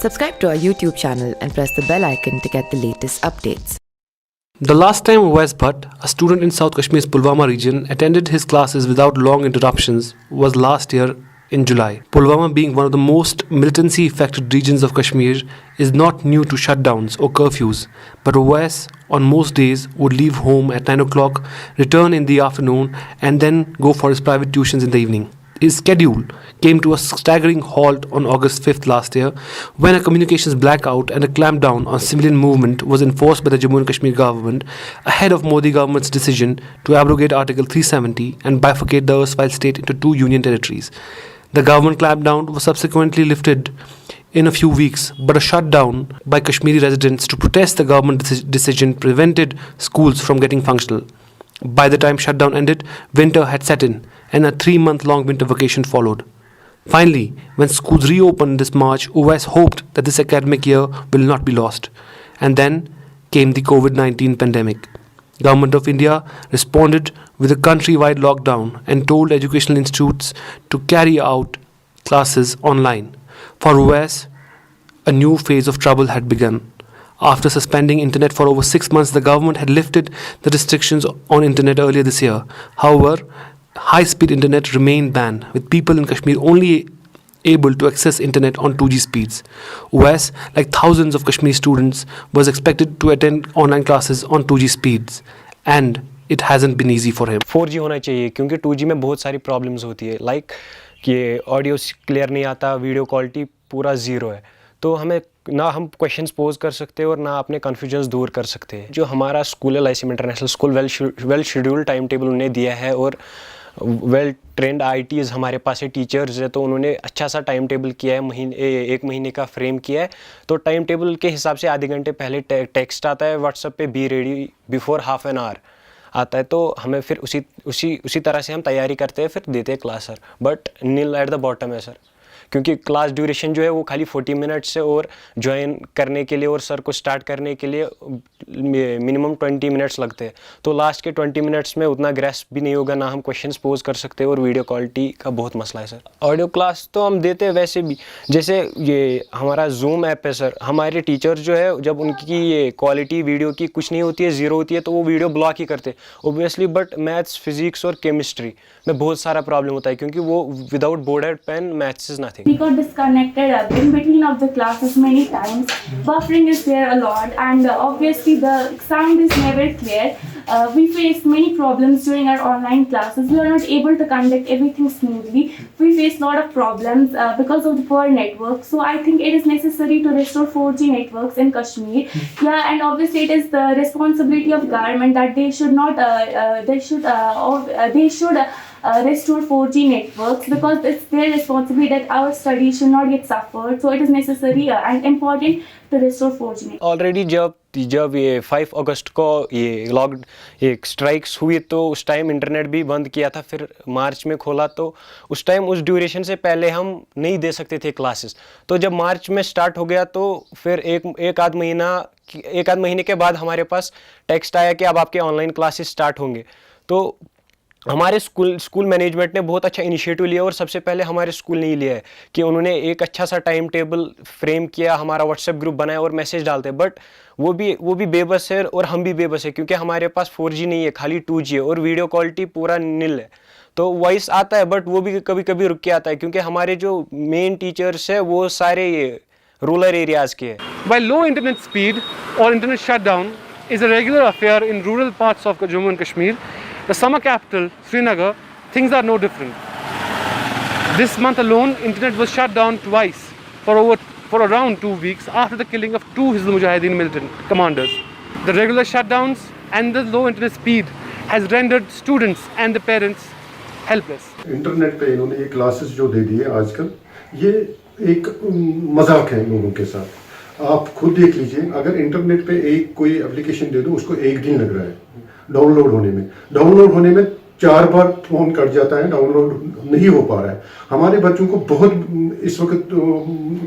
Subscribe to our YouTube channel and press the bell icon to get the latest updates. The last time Uwais Bhatt, a student in South Kashmir's Pulwama region, attended his classes without long interruptions was last year in July. Pulwama, being one of the most militancy-affected regions of Kashmir, is not new to shutdowns or curfews, but Uwais, on most days, would leave home at 9 o'clock, return in the afternoon, and then go for his private tuitions in the evening. His schedule came to a staggering halt on August 5th last year when a communications blackout and a clampdown on civilian movement was enforced by the Jammu and Kashmir government ahead of Modi government's decision to abrogate Article 370 and bifurcate the erstwhile state into two union territories. The government clampdown was subsequently lifted in a few weeks, but a shutdown by Kashmiri residents to protest the government decision prevented schools from getting functional. By the time shutdown ended, winter had set in, and a 3-month-long winter vacation followed. Finally, when schools reopened this March, Uwais hoped that this academic year will not be lost. And then came the COVID-19 pandemic. Government of India responded with a countrywide lockdown and told educational institutes to carry out classes online. For Uwais, a new phase of trouble had begun. After suspending internet for over 6 months, the government had lifted the restrictions on internet earlier this year. However, high-speed internet remained banned, with people in Kashmir only able to access internet on 2G speeds. Uwais, like thousands of Kashmiri students, was expected to attend online classes on 2G speeds, and it hasn't been easy for him. 4G होना चाहिए क्योंकि 2G में बहुत सारी problems होती है, like कि audio clear नहीं आता, वीडियो क्वालिटी पूरा ज़ीरो है, तो हमें ना हम क्वेश्चंस पोज कर सकते हैं और ना अपने कन्फ्यूजन्स दूर कर सकते हैं। जो हमारा स्कूल है Lyceum international school, well scheduled time table उन्हें दिया है और वेल ट्रेंड ITs हमारे पास है, टीचर्स है, तो उन्होंने अच्छा सा टाइम टेबल किया है, एक महीने का फ्रेम किया है। तो टाइम टेबल के हिसाब से आधे घंटे पहले टेक्स्ट आता है व्हाट्सएप पे, be ready before half an hour आता है, तो हमें फिर उसी तरह से हम तैयारी करते हैं, फिर देते हैं class sir. But nil at the bottom है सर, क्योंकि क्लास ड्यूरेशन जो है वो खाली 40 मिनट्स है और ज्वाइन करने के लिए और सर को स्टार्ट करने के लिए मिनिमम 20 मिनट्स लगते हैं। तो लास्ट के 20 मिनट्स में उतना ग्रेस्प भी नहीं होगा, ना हम क्वेश्चंस पोज कर सकते हैं और वीडियो क्वालिटी का बहुत मसला है सर। ऑडियो क्लास तो हम देते हैं वैसे भी, जैसे ये हमारा जूम ऐप है सर, हमारे टीचर जो है जब उनकी ये क्वालिटी वीडियो की कुछ नहीं होती है, ज़ीरो होती है, तो वो वीडियो ब्लॉक ही करते हैं ओबियसली। बट मैथ्स, फिजिक्स और केमिस्ट्री में बहुत सारा प्रॉब्लम होता है क्योंकि वो without board and pen maths is nothing. We got disconnected in between of the classes many times. Buffering is there a lot, and obviously the sound is never clear. We face many problems during our online classes. We are not able to conduct everything smoothly. We face a lot of problems because of the poor network. So I think it is necessary to restore 4G networks in Kashmir. Yeah, and obviously it is the responsibility of government that they should not. They should restore 4G networks because it's their responsibility that our studies should not get suffered. So it is necessary and important to restore 4G networks. Already जब ये 5 अगस्त को ये strikes हुई तो उस time internet भी बंद किया था, फिर मार्च में खोला, तो उस टाइम उस ड्यूरेशन से पहले हम नहीं दे सकते थे क्लासेस। तो जब मार्च में स्टार्ट हो गया तो फिर एक आध महीने के बाद हमारे पास टेक्स्ट आया कि अब आपके ऑनलाइन क्लासेस स्टार्ट होंगे। तो हमारे स्कूल मैनेजमेंट ने बहुत अच्छा इनिशिएटिव लिया और सबसे पहले हमारे स्कूल ने ही लिया है कि उन्होंने एक अच्छा सा टाइम टेबल फ्रेम किया, हमारा व्हाट्सएप ग्रुप बनाया और मैसेज डालते हैं। बट वो भी बेबस है और हम भी बेबस है क्योंकि हमारे पास 4G नहीं है, खाली 2G है और वीडियो क्वालिटी पूरा नील है। तो वॉइस आता है बट वो भी कभी कभी रुक के आता है क्योंकि हमारे जो मेन टीचर्स है वो सारे ये रूरल एरियाज़ के हैं। While low internet speed or internet shutdown is a regular affair in rural parts of Jammu and Kashmir, the summer capital, Srinagar, things are no different. This month alone, internet was shut down twice for around 2 weeks after the killing of 2 Hizbul Mujahideen militant commanders. The regular shutdowns and the low internet speed has rendered students and the parents helpless. Internet पे इन्होंने ये classes जो दे दी है आजकल, ये एक मजाक है लोगों के साथ। आप खुद देख लीजिए, अगर इंटरनेट पे कोई एप्लीकेशन दे दो, उसको 1 दिन लग रहा है डाउनलोड होने में 4 बार फ़ोन कट जाता है, डाउनलोड नहीं हो पा रहा है। हमारे बच्चों को बहुत इस वक्त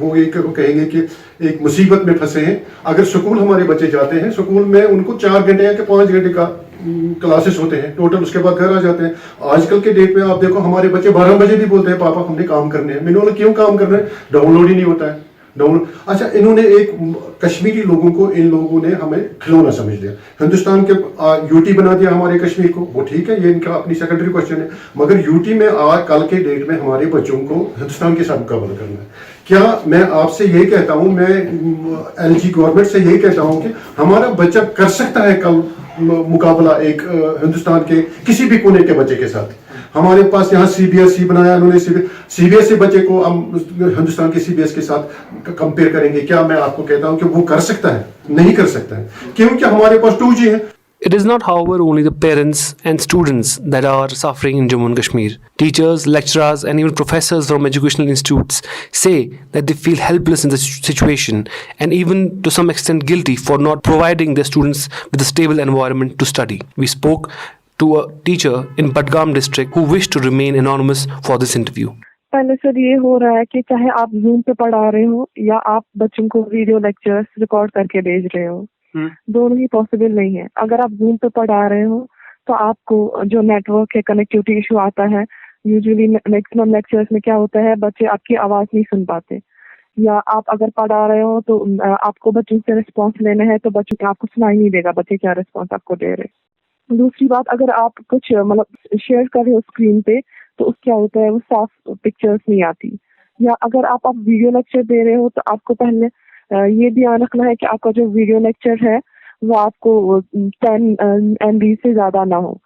वो एक कहेंगे कि एक मुसीबत में फंसे हैं। अगर स्कूल हमारे बच्चे जाते हैं, स्कूल में उनको 4 घंटे या 5 घंटे का क्लासेस होते हैं टोटल, उसके बाद घर आ जाते हैं। आजकल के डेट में आप देखो, हमारे बच्चे 12 बजे भी बोलते हैं पापा हमने काम करने हैं। मैंने बोला क्यों काम करना है? डाउनलोड ही नहीं होता है। डाउनलोड। अच्छा, इन्होंने एक कश्मीरी लोगों को, इन लोगों ने हमें खिलौना समझ लिया। हिंदुस्तान के यूटी बना दिया हमारे कश्मीर को, वो ठीक है, ये इनका अपनी सेकेंडरी क्वेश्चन है। मगर यूटी में आज कल के डेट में हमारे बच्चों को हिंदुस्तान के साथ मुकाबला करना है। क्या मैं आपसे यही कहता हूँ, मैं एलजी गवर्नमेंट से यही कहता हूँ कि हमारा बच्चा कर सकता है कल मुकाबला एक हिंदुस्तान के किसी भी कोने के बच्चे के साथ। हमारे पास यहाँ सीबीएसई बनाया उन्होंने, सीबीएसई बच्चे को हम हिंदुस्तान के सीबीएस के साथ कंपेयर करेंगे। क्या मैं आपको कहता हूँ कि वो कर सकता है? नहीं कर सकता है, क्योंकि हमारे पास 2G है। It is not, however, only the parents and students that are suffering in Jammu and Kashmir. Teachers, lecturers, and even professors from educational institutes say that they feel helpless in the situation and even to some extent guilty for not providing their students with a stable environment to study. We spoke to a teacher in Budgam district who wished to remain anonymous for this interview. पहले sir ये हो रहा है कि चाहे आप zoom पे पढ़ा रहे हो या आप बच्चों को वीडियो लेक्चर्स रिकॉर्ड करके भेज रहे हो, दोनों ही पॉसिबल नहीं है। अगर आप जूम पे पढ़ा रहे हो तो आपको जो नेटवर्क है, कनेक्टिविटी इशू आता है। यूजुअली मैक्सिमम लेक्चर्स में क्या होता है, बच्चे आपकी आवाज नहीं सुन पाते, या आप अगर पढ़ा रहे हो तो आपको बच्चों से रिस्पॉन्स लेना है तो बच्चों को आपको सुनाई नहीं देगा बच्चे क्या रिस्पॉन्स आपको दे रहे। दूसरी बात, अगर आप कुछ मतलब शेयर कर रहे हो स्क्रीन पे तो उस क्या होता है, वो साफ पिक्चर्स नहीं आती। या अगर आप वीडियो लेक्चर दे रहे हो तो आपको पहले ये ध्यान रखना है कि आपका जो वीडियो लेक्चर है वो आपको 10 MB से ज़्यादा ना हो।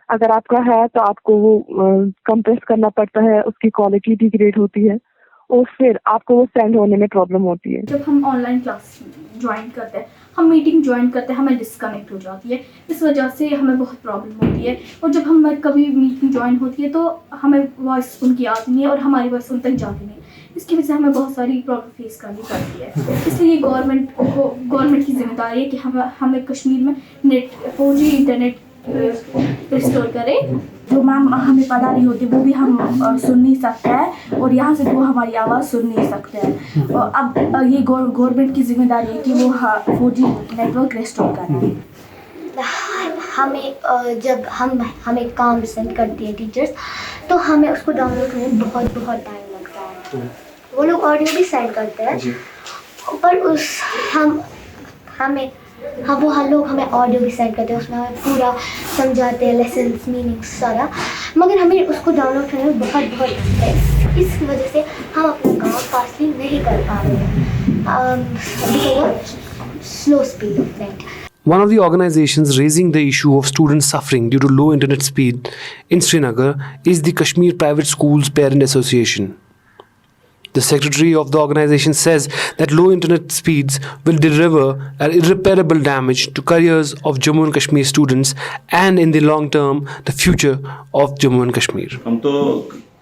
अगर आपका है तो आपको वो कंप्रेस करना पड़ता है, उसकी क्वालिटी डिग्रेड होती है और फिर आपको वो सेंड होने में प्रॉब्लम होती है। जब हम ऑनलाइन क्लास ज्वाइन करते हैं, हम मीटिंग ज्वाइन करते हैं, हमें डिस्कनेक्ट हो जाती है, इस वजह से हमें बहुत प्रॉब्लम होती है। और जब हम कभी मीटिंग ज्वाइन होती है तो हमें वॉइस उनकी आती नहीं है और हमारी वॉइस उन तक जाती नहीं है। इसकी वजह से हमें बहुत सारी प्रॉब्लम फेस करनी पड़ती है। इसलिए गवर्नमेंट की जिम्मेदारी है कि हमें कश्मीर में नेट 4G इंटरनेट रिस्टोर करे। जो मैम हमें पता नहीं होती वो भी हम सुन नहीं सकते हैं और यहाँ से वो हमारी आवाज़ सुन नहीं सकते हैं। और अब ये गवर्नमेंट की जिम्मेदारी है कि वो 4G नेटवर्क रिस्टोर करें। हमें जब हमें काम सेंड करती है टीचर्स तो हमें उसको डाउनलोड करने में बहुत टाइम लगता है। वो लोग ऑडियो भी सेंड करते हैं पर हम लोग हमें ऑडियो भी सेंड करते हैं, उसमें हमें पूरा समझाते हैं, लेसन्स मीनिंग सारा, मगर हमें उसको डाउनलोड करने में बहुत लगता है। इस वजह से हम अपना काम फास्टली नहीं कर पा रहे हैं। Slow speed of net. One of the organizations raising the issue of students suffering due to low internet speed in Srinagar is the Kashmir Private Schools Parent Association. The secretary of the organization says that low internet speeds will deliver an irreparable damage to careers of Jammu and Kashmir students and in the long term the future of Jammu and Kashmir. हम तो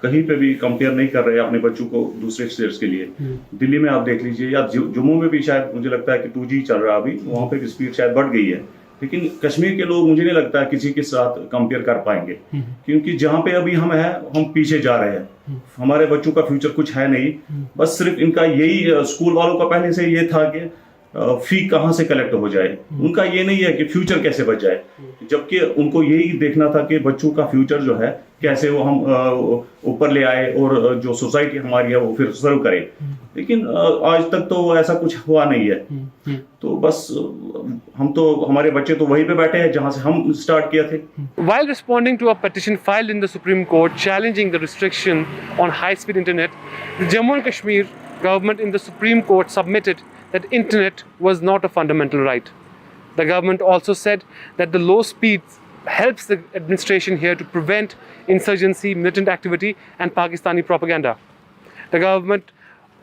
कहीं पे भी compare नहीं कर रहे हैं अपने बच्चों को दूसरे स्टेट्स के लिए। दिल्ली में आप देख लीजिए या जम्मू में भी शायद मुझे लगता है कि 2G चल रहा है अभी, वहाँ पे स्पीड शायद बढ़ गई है। लेकिन कश्मीर के लोग मुझे नहीं लगता किसी के साथ कंपेयर कर पाएंगे, क्योंकि जहाँ पे अभी हम हैं हम पीछे जा रहे हैं। हमारे बच्चों का फ्यूचर कुछ है नहीं, बस सिर्फ इनका यही स्कूल वालों का पहले से ये था कि फी कहाँ से कलेक्ट हो जाए, उनका ये नहीं है कि फ्यूचर कैसे बच जाए, जबकि उनको यही देखना था कि बच्चों का फ्यूचर जो है कैसे वो हम ऊपर ले आए और जो सोसाइटी हमारी है वो फिर सर्व करे। लेकिन आज तक तो ऐसा कुछ हुआ नहीं है। तो बस हमारे बच्चे तो वहीं पे बैठे हैं जहां से हम स्टार्ट किए थे। While responding to a petition filed in the Supreme Court challenging the restriction on high-speed internet, the Jammu and Kashmir government in the Supreme Court submitted that internet was not a fundamental right. The government also said that the low speeds helps the administration here to prevent insurgency, militant activity and Pakistani propaganda. The government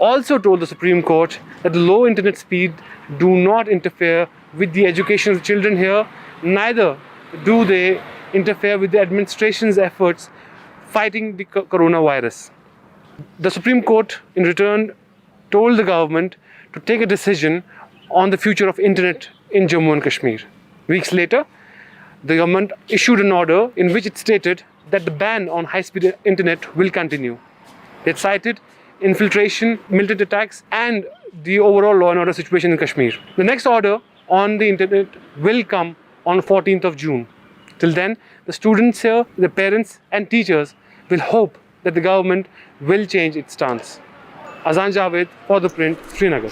also told the Supreme Court that the low internet speed do not interfere with the education of the children here, neither do they interfere with the administration's efforts fighting the coronavirus. The Supreme Court in return told the government to take a decision on the future of internet in Jammu and Kashmir. Weeks later, the government issued an order in which it stated that the ban on high-speed internet will continue. It cited infiltration, militant attacks and the overall law and order situation in Kashmir. The next order on the internet will come on 14th of June. Till then, the students here, the parents and teachers will hope that the government will change its stance. Azan Javed for The Print, Srinagar.